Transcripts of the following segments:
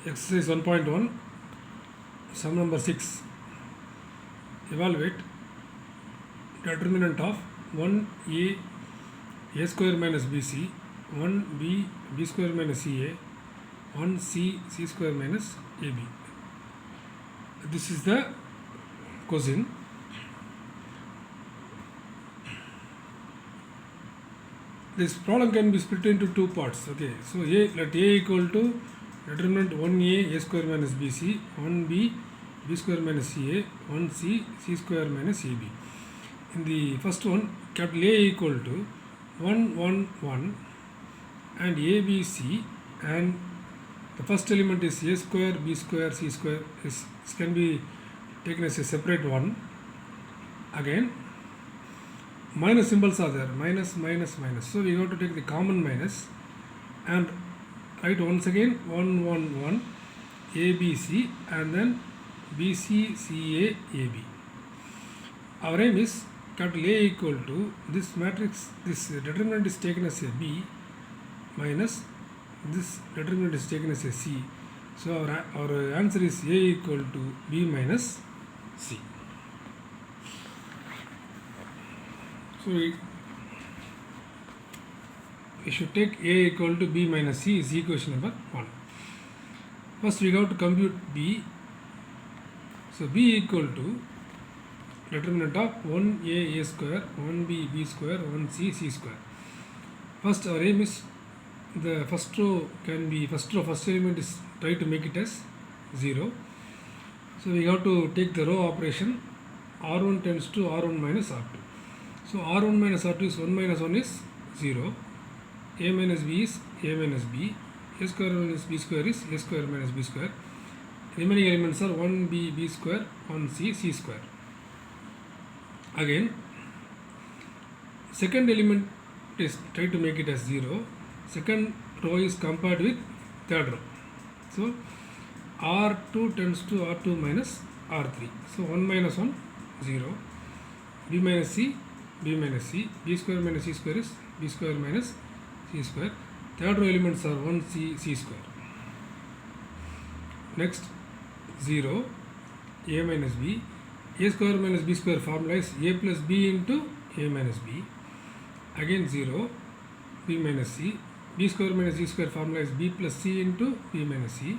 Exercise 1.1, sum number 6. Evaluate determinant of 1a a square minus bc, 1b b square minus ca, 1c c square minus ab. This is the question. This problem can be split into two parts. Okay, so let a equal to determinant 1a a square minus bc, 1b b square minus ca, 1c c square minus ab. In the first one, capital A equal to 1 1 1 and abc, and the first element is a square b square c square. This can be taken as a separate one. Again, minus symbols are there, minus minus minus, so we have to take the common minus and write once again 1 1 1 abc and then bc ca ab. Our aim is capital A equal to this matrix, this determinant is taken as a b minus this determinant is taken as a c, so our answer is A equal to b minus c. So we should take A equal to b minus c is equation number 1. First we have to compute b. So b equal to determinant of 1a a square, 1b b square, 1c c square. First our aim is the first row can be first element is try to make it as 0. So we have to take the row operation. R1 tends to R1 minus R2. So R1 minus R2 is 1 minus 1 is 0. A minus B is A minus B. A square minus B square is A square minus B square. Remaining elements are 1b b square, 1c c square. Again, second element is try to make it as 0. Second row is compared with third row. So R2 tends to R2 minus R3. So 1 minus 1 0. B minus C, b minus c, b square minus c square is b square minus c square. Third row elements are 1c c square. Next 0, a minus b. A square minus b square formula is a plus b into a minus b. Again 0, b minus c. B square minus c square formula is b plus c into b minus c.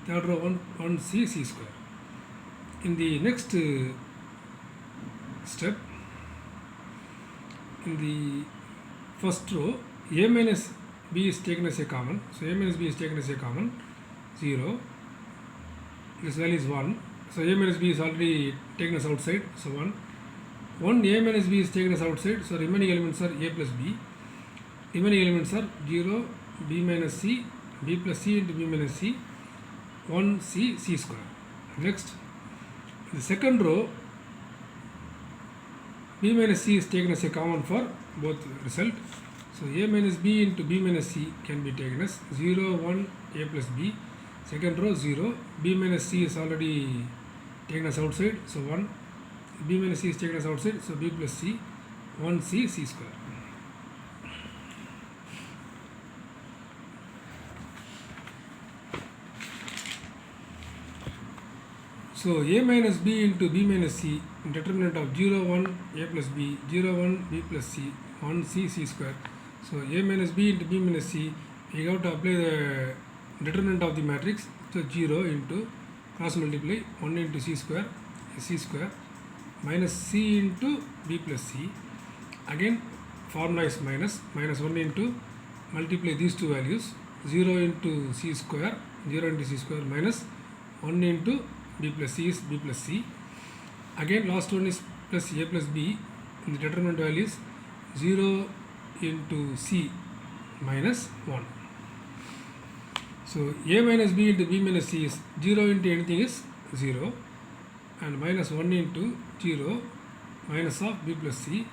Third row 1c c square. In the next step, in the first row, a minus b is taken as a common. So a minus b is taken as a common. 0. This value is 1. So a minus b is already taken as outside. So 1. 1 a minus b is taken as outside. So remaining elements are a plus b. Remaining elements are 0, b minus c, b plus c into b minus c, 1c c square. Next, the second row, b minus c is taken as a common for both result. So a minus b into b minus c can be taken as 0, 1, a plus b. Second row 0, b minus c is already taken as outside, so 1. B minus c is taken as outside, so b plus c, 1c c square. So a minus b into b minus c, determinant of 0, 1, a plus b, 0, 1, b plus c, 1c c square. So a minus b into b minus c, we have to apply the determinant of the matrix. So 0 into cross multiply 1 into c square is c square minus c into b plus c. Again formula is minus 1 into multiply these two values, 0 into c square, 0 into c square minus 1 into b plus c is b plus c. Again last one is plus a plus b, and the determinant value is 0 into c minus 1. So a minus b into b minus c is 0 into anything is 0, and minus 1 into 0 minus of b plus c,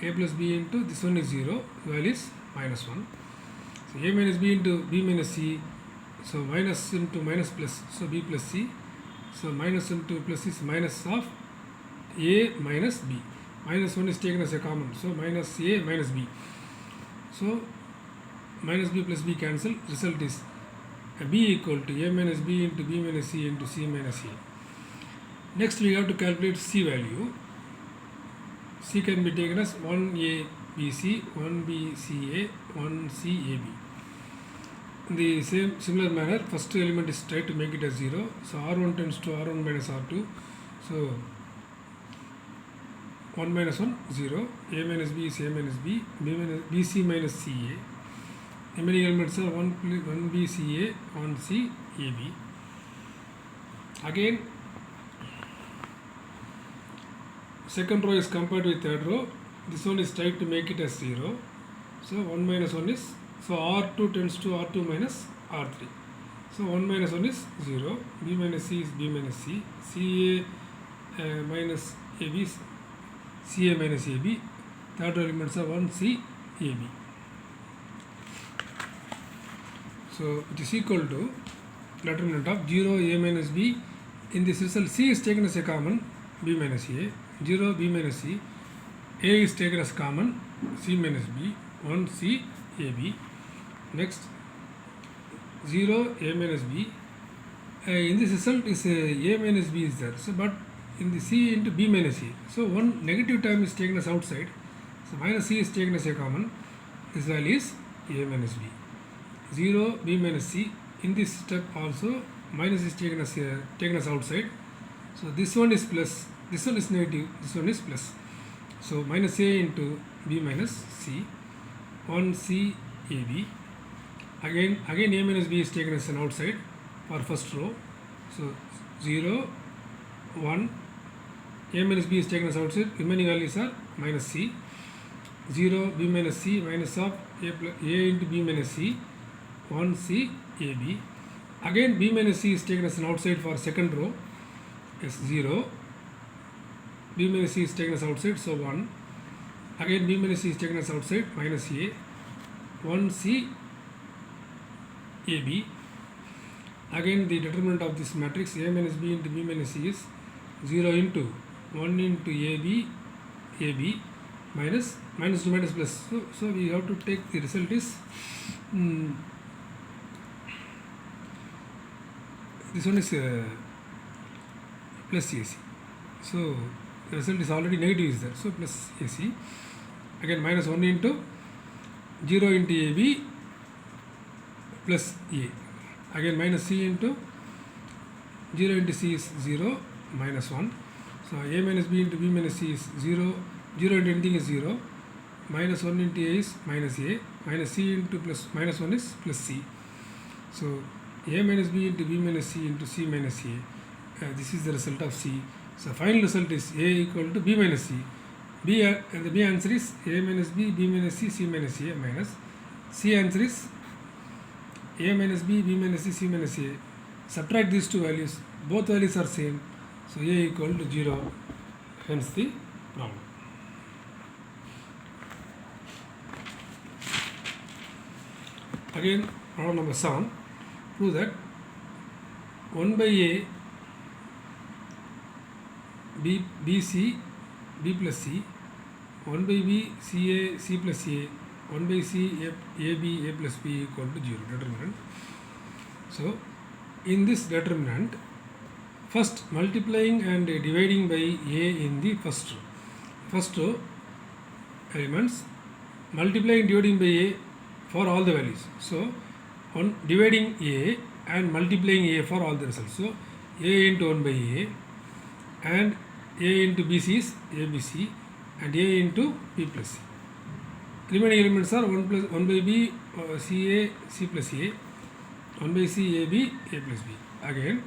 a plus b into this one is 0, value is minus 1. So a minus b into b minus c, so minus into minus plus, so b plus c. So minus into plus is minus of a minus b. Minus 1 is taken as a common, so minus a minus b. So minus b plus b cancel, result is b equal to a minus b into b minus c into c minus a. Next we have to calculate c value. C can be taken as 1a bc, 1b ca, 1c ab. In the similar manner, first element is try to make it as 0. So r1 tends to r1 minus r2. So 1 minus 1 0, a minus b is a minus b, b minus bc minus ca. Remaining elements are 1b ca, 1c ab. Again, second row is compared with third row. This one is tried to make it as 0. So 1 minus 1 is, so r2 tends to r2 minus r3. So 1 minus 1 is 0, b minus c is b minus c, ca minus ab is ca minus ab. Third row elements are 1c ab. So it is equal to determinant of 0 a minus b. In this result, c is taken as a common, b minus a, 0 b minus c, a is taken as common, c minus b, 1 c ab. Next 0 a minus b. In this result is a minus b is there, so but in the c into b minus c, so one negative term is taken as outside, so minus c is taken as a common. This value is a minus b. 0 b minus c. In this step also minus is taken as outside, so this one is plus, this one is negative, this one is plus. So minus a into b minus c, 1 c ab. Again a minus b is taken as an outside for first row. So 0, 1, a minus b is taken as outside, remaining values are minus c. 0 b minus c minus of a into b minus c, 1 c ab. Again b minus c is taken as an outside for second row, is 0, b minus c is taken as outside, so 1. Again b minus c is taken as outside, minus a, 1 c ab. Again the determinant of this matrix a minus b into b minus c is 0 into 1 into ab minus to minus plus. So we have to take the result is this one is plus ac. So the result is already negative is there, so plus ac. Again minus 1 into 0 into ab plus a. Again minus c into 0 into c is 0, minus 1. So a minus b into b minus c is 0, 0 into anything is 0, minus 1 into a is minus a, minus c into plus minus 1 is plus c. So a minus b into b minus c into c minus a. This is the result of c. So final result is a equal to b minus c. The b answer is a minus b, b minus c, c minus a minus. C answer is a minus b, b minus c, c minus a. Subtract these two values. Both values are same. So a equal to 0. Hence the problem. Again, problem number 7. Prove that 1 by a b c b plus c, 1 by b ca c plus a, 1 by c a b a plus b equal to 0 determinant. So in this determinant, first multiplying and dividing by a in the first row elements, multiplying dividing by a for all the values. So on dividing a and multiplying a for all the results. So a into 1 by a and a into bc is abc and a into b plus c. Remaining elements are 1 by b ca c plus a, 1 by c ab a plus b. Again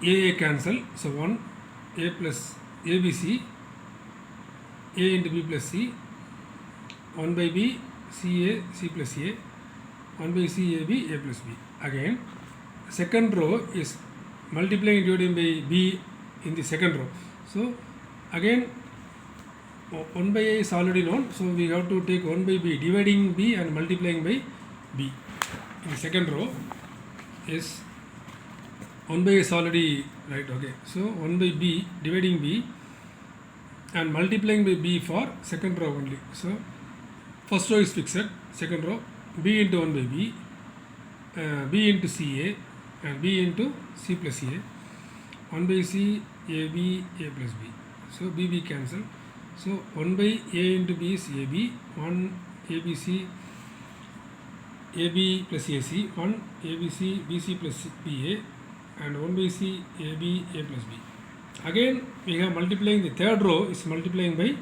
a cancel, so 1 a plus abc, a into b plus c, 1 by b ca c plus a, 1 by c ab a plus b. Again second row is multiplying and dividing by b in the second row. So again 1 by a is already known, so we have to take 1 by b dividing b and multiplying by b. In the second row is 1 by a is already right, okay. So 1 by b dividing b and multiplying by b for second row only. So first row is fixed, second row b into 1 by b, b into ca and b into c plus a, 1 by c, ab, a plus b. So bb cancel. So 1 by a into b is ab, 1 abc, ab plus ac, 1 abc, bc plus ba, and 1 by c, ab, a plus b. Again we have multiplying, the third row is multiplying by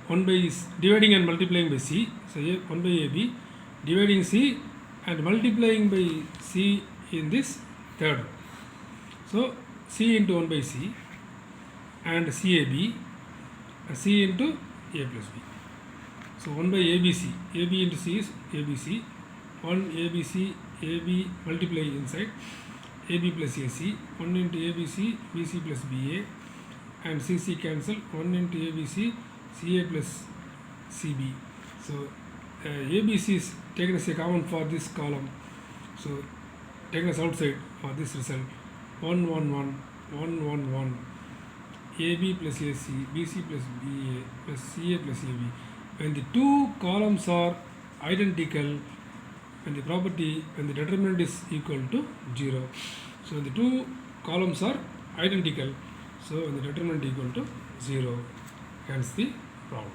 1 by dividing and multiplying by c. So 1 by ab dividing c and multiplying by c in this third row. So c into 1 by c and cab, c into a plus b. So 1 by abc, ab into c is abc, 1 abc, ab multiply inside, ab plus ac, 1 into abc, bc plus ba, and cc cancel, 1 into abc, ca plus cb. So abc is taken as a common for this column, so taken as outside for this result, 1 1 1 1 1 1, ab plus ac, bc plus ba plus ca plus ab. When the two columns are identical, when the property, when the determinant is equal to 0. So the two columns are identical, so when the determinant equal to 0, hence the problem.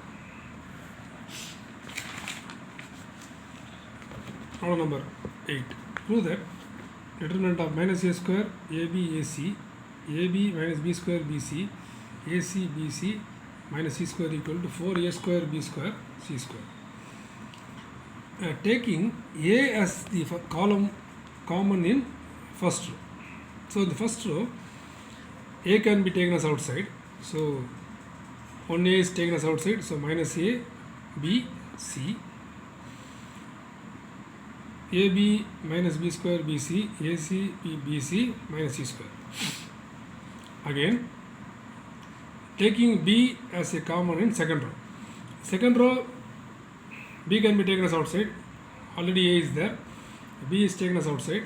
Problem number 8. Prove that determinant of minus a square ab ac, ab minus b square bc, ac bc minus c square equal to 4a square b square c square. Taking a as the column common in first row. So in the first row, a can be taken as outside. So 1a is taken as outside. So minus a, b, c, ab minus b square bc, ac bc minus c square. Again, taking b as a common in second row. Second row, b can be taken as outside. Already a is there. B is taken as outside.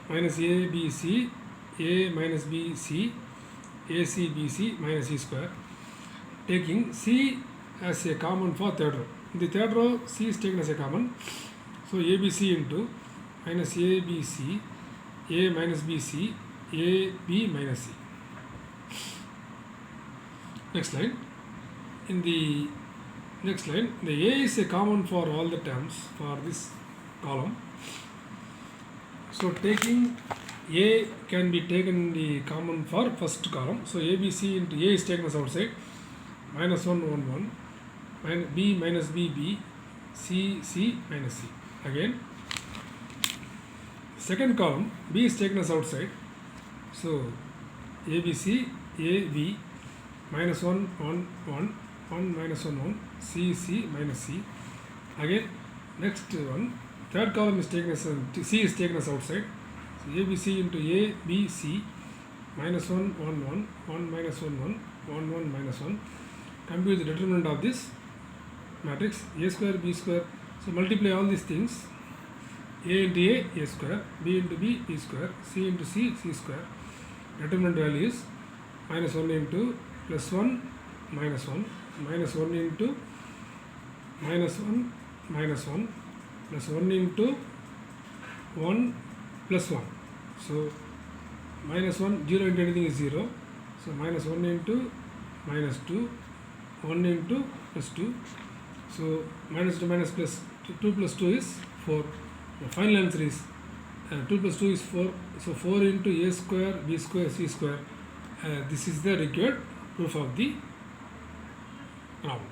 Minus a b c, a minus b c, ac bc minus c square. Taking c as a common for third row. In the third row, c is taken as a common. So abc into minus abc, a minus bc, ab minus c. Next line. In the next line, the a is a common for all the terms for this column. So taking a can be taken the common for first column. So abc into a is taken as outside. Minus 1 1 1, b minus b b, c c minus c. Again, second column, b is taken as outside. So abc, ab minus 1 1 1, 1 minus 1 1, c c minus c. Again, next one, third column is taken as c is taken as outside. So abc into a b c minus 1 1 1, 1 minus 1 1, 1 1 minus 1. Compute the determinant of this matrix, a square b square. So multiply all these things, a into a square, b into b square, c into c square. Determinant value is minus 1 into plus 1 minus 1, minus 1 into minus 1 minus 1, plus 1 into 1 plus 1. So minus 1, 0 into anything is 0. So minus 1 into minus 2, 1 into plus 2. So minus to minus plus 2 plus 2 is 4. The final answer is 2 plus 2 is 4. So 4 into a square, b square, c square. This is the required proof of the problem.